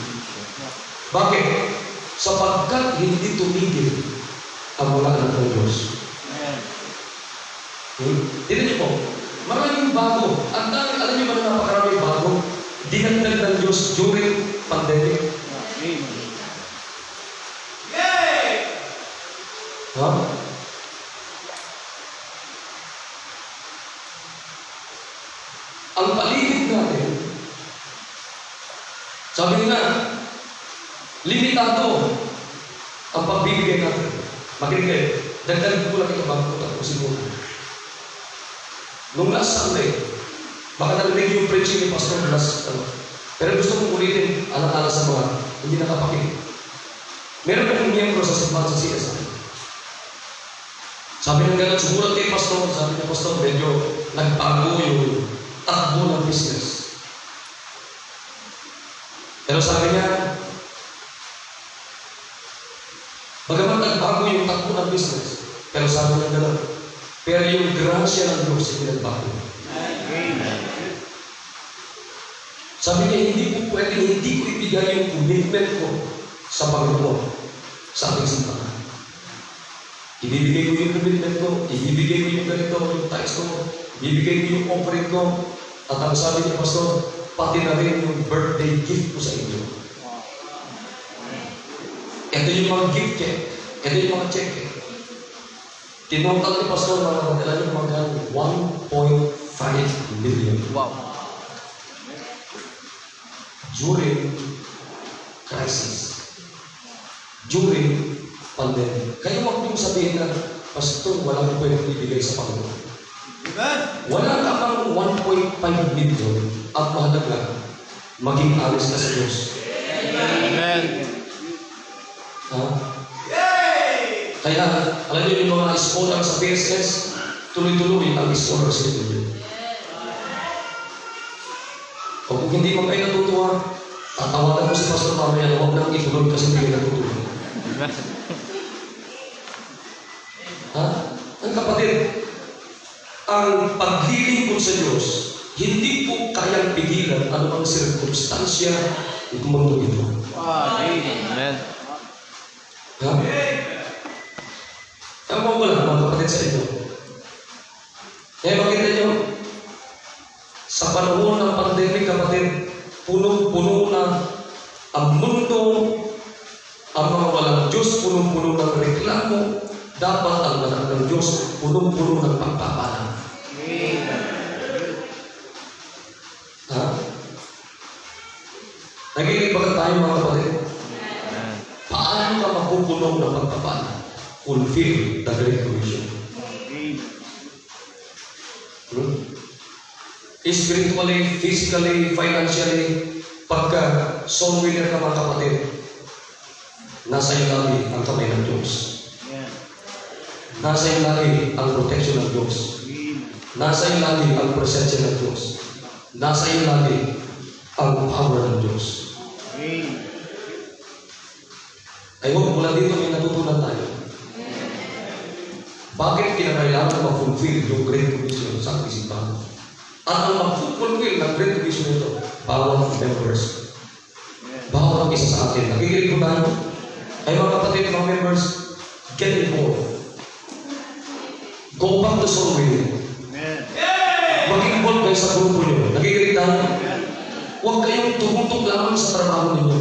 Bakit? Sapagkat hindi tumigil ang mga anak ng Diyos. Tignan niyo po, maraming bago. Ang dami, alam niyo ba na napakaraming bago? Dinagdag ng Diyos during pandemic. Ha? Ang paligid natin, sabi nila, limitado ang pagbibigay natin. Makinig kayo, dagdag ko lang ito bago ko tapusin mo. Nung last Sunday, baka narinig yung preaching ni Pastor last pero gusto kong ulitin alang-ala sa mga hindi nakapakinig. Meron akong miyembro sa simbahan sa CSI. Sabi ng gano'n, sumulat kay Pastor, sabi niya, Pastor, medyo nagbago yung takbo ng business. Pero sabi niya, bagaman nagbago yung takbo ng business, pero sabi ng gano'n, pero yung grasya ng Diyos ay nagbago. Sabi niya, hindi ko ibigay yung commitment ko sa Panginoon sa ating simbahan. Ibibigay ko yung commitment ko, ibibigay ko yung ganito, yung tithes ko, ibibigay ko yung offering ko, at ang sabi niya, Pastor, pati na rin yung birthday gift ko sa inyo. Ito yung mga gift check, ito yung mga check. Tinotal ni Pastor, mga kapatid, yung mga 1.5 million. Wow. During crisis. During pandemic. Kaya huwag niyong sabihin na, Pastor, walang pwedeng ibigay sa Panginoon. Amen. Wala ka bang 1.5 million at mahalaga maging alis ka sa Diyos. Amen. Ha? Kaya, alam niyo yung mga scholar sa PSS, tuloy-tuloy ang scholar sa ito. O kung hindi mo kayo natutuwa, tatawagan mo si Pastor mamaya na huwag nang ituloy kasi hindi kayo natutuwa. Amen. Ha? Ang kapatid, ang paglilingkod sa Diyos, hindi po kayang pigilan anumang sirkumstansya ng mundo ito. Amen. Ha? Ang mga wala, mga kapatid sa inyo. Kaya makita nyo, sa panahon ng pandemic, kapatid, punong-puno na ang mundo, ang mga walang Diyos, punong-puno ng reklamo, dapat ang anak ng Diyos, punong-puno ng pagpapala. Ha? Nagilig ba tayo mga kapatid? Amen. Paano ka mapupuno ng pagpapala? Fulfill the Great Commission. Spiritually, physically, financially, pagka soul winner ka mga kapatid, nasa iyo lagi ang kamay ng Diyos. Nasa iyo lagi ang protection ng Diyos. Nasa iyo lagi ang presensya ng Diyos. Nasa iyo lagi ang power ng Diyos. Ay huwag mula dito may natutunan tayo. Bakit kinakailangan ma-fulfill yung Great Commission sa ating simbahan? At ang mag-fulfill ng Great Commission ito, bawat members. Bawat isa sa atin. Nakikinig ko tayo? Ay mga kapatid, mga members, get involved. Go back to soul winning. Mag-involve kayo sa grupo nyo. Nakikinig tayo? Huwag kayong tumutok lamang sa trabaho ninyo.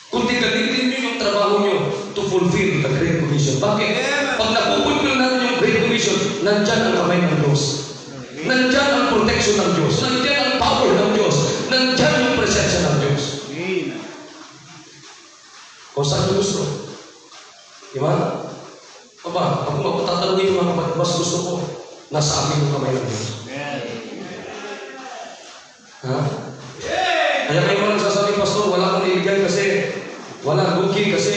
Kundi gamitin nyo yung trabaho nyo to fulfill the Great Commission. Bakit? Pag napupulfill natin yung Great Commission, nandyan ang kamay ng Diyos. Nandyan ang protection ng Diyos. Nandyan ang power ng Diyos. Nandyan yung presensya ng Diyos. Kung saan nyo gusto? Di ba? Aba, ako magtatanungin yung mga mas gusto ko, nasa akin yung kamay ng Diyos. Ha? Kaya kayo walang sasabi, Pastor, wala akong iligay kasi, wala booking kasi,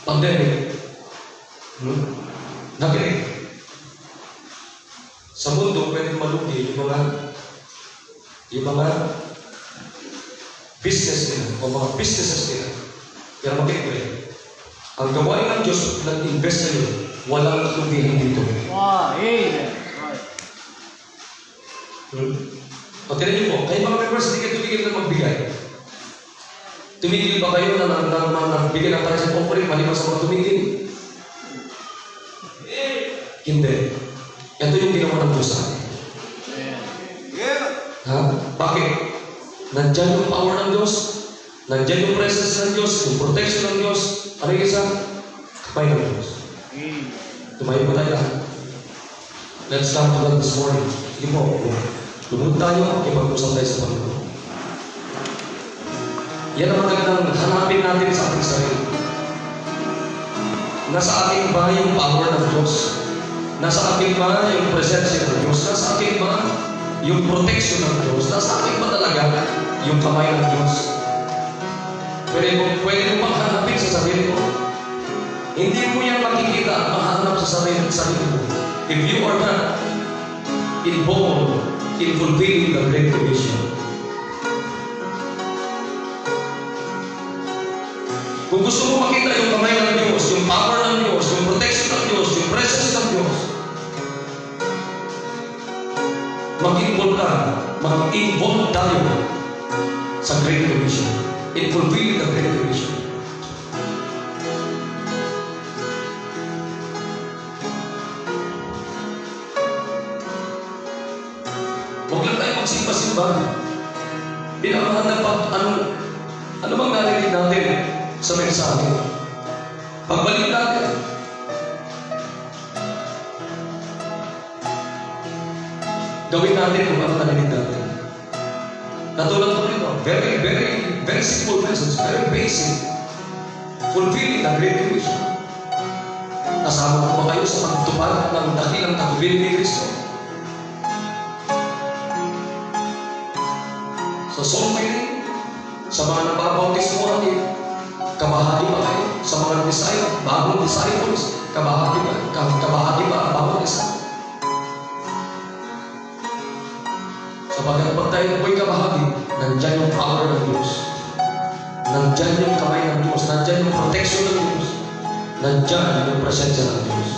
pandemic. Nakinig. Sa mundo, pwede malugi yung mga business nila, o mga businesses nila. Pero makinig ko rin. Ang gawain ng Diyos, nag-invest na yun, walang lugihan dito. O tinan niyo po, kayo mga members, hindi kayo tumigil na magbigay. Tumigil ba kayo na nagbigay ng para sa offering, maliban sa mga tumigil? Hindi. Ito yung ginawa ng Diyos sa atin. Ha? Bakit? Nandyan yung power ng Diyos, nandyan yung presence ng Diyos, yung protection ng Diyos. Ano yung isa? Kapay ng Diyos. Tumayo ba tayo lahat? Let's come to God this morning. Sige po, lumod tayo, ipag-usap tayo sa Panginoon. Yan ang magandang hanapin natin sa ating sarili. Nasa ating ba yung power ng Diyos? Nasa ating ba yung presensya ng Diyos? Nasa ating ba yung protection ng Diyos? Nasa ating ba talaga yung kamay ng Diyos? Pwede mo pang hanapin sa sarili mo. Hindi mo yan makikita at mahanap sa sarili mo. If you are not involved in fulfilling the Great Commission. Kung gusto mo makita yung kamay ng Diyos, yung power ng Diyos, yung protection ng Diyos, yung presence ng Diyos, mag-involve ka, mag-involve tayo sa Great Commission, in fulfilling the Great Commission. Huwag lang tayo magsimba-simba. Pinamahal pa, ano bang narinig natin sa mensahe? Pagbalik natin. Gawin natin kung ano narinig natin. Katulad po nito, very simple message, very basic. Fulfilling the Great Commission. Kasama po ba kayo sa pagtupad ng dakilang tagubilin ni Kristo? Sa soul winning, sa mga nababautismo natin, kabahagi ba kayo? Sa mga bagong disciples, kabahagi ba ang bawat isa? Sapagkat pag tayo po'y kabahagi, nandyan yung power ng Diyos. Nandyan yung kamay ng Diyos. Nandyan yung protection ng Diyos. Nandyan yung presensya ng Diyos.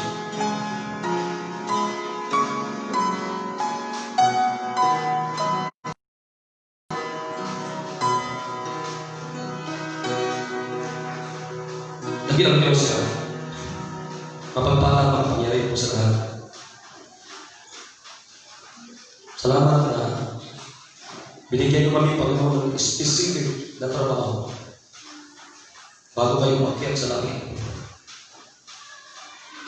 Dakilang Diyos siya. Mapagpalang magpangyari po sa lahat. Salamat na binigyan niyo kami, Panginoon, ng specific na trabaho bago kayo umakyat sa langit.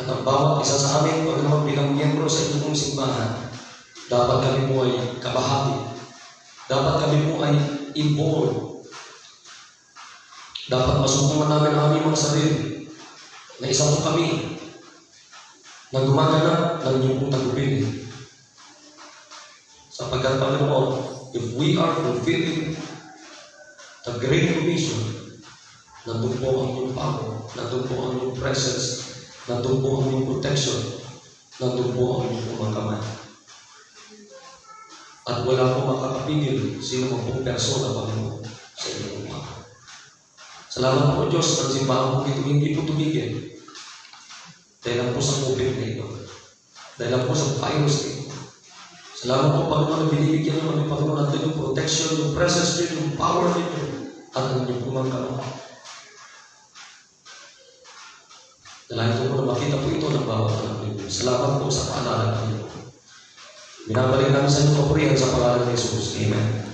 At ang bawat isa sa amin, Panginoon, bilang miyembro sa inyong simbahan, dapat kami po ay kabahagi. Dapat kami po ay involved. Dapat masubukan namin ang aming mga sarili na isa po kami na gumaganap ng inyong pong tagubilin. Sapagkat, Panginoon, if we are fulfilling the Great Commission, nandun po ang iyong power, nandun po ang iyong presence, nandun po ang iyong protection, nandun po ang iyong mga kamay. At wala po makakapigil sino man pong persona, Panginoon, sa inyong mga. Salamat po, Diyos, ng simbahan po ito hindi po tumigil. Dahil lang po sa COVID na ito. Dahil lang po sa virus na ito. Salamat po, Panginoon, na binibigyan niyo kami, Panginoon, natin yung protection, yung presence niyo, yung power niyo, at ang inyong pumangkama. Dalayan ko po na makita po ito ng bawat anak niyo. Salamat po sa paalala niyo. Binabalik namin sa inyong kapurihan sa pangalan ni Jesus. Amen.